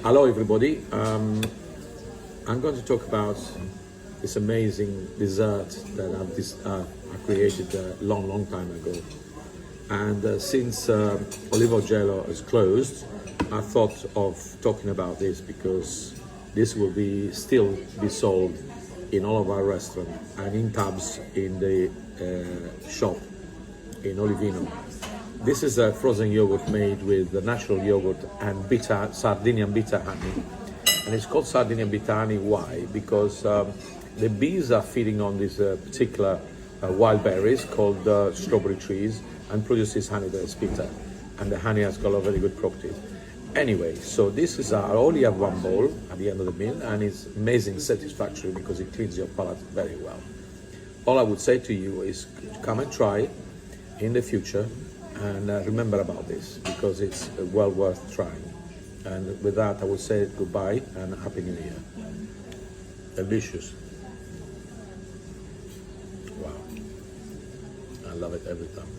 Hello everybody, I'm going to talk about this amazing dessert that I created a long time ago. And since Olivo Gelo is closed, I thought of talking about this because this will still be sold in all of our restaurants and in tubs in the shop in Olivino. This is a frozen yogurt made with the natural yogurt and Sardinian bitter honey. And it's called Sardinian bitter honey. Why? Because the bees are feeding on these particular wild berries called strawberry trees and produces honey that is bitter. And the honey has got a very good properties. Anyway, so this is I only have one bowl at the end of the meal, and it's amazing satisfactory because it cleans your palate very well. All I would say to you is come and try in the future. And remember about this because it's well worth trying. And with that, I will say goodbye and Happy New Year. Delicious. Wow. I love it every time.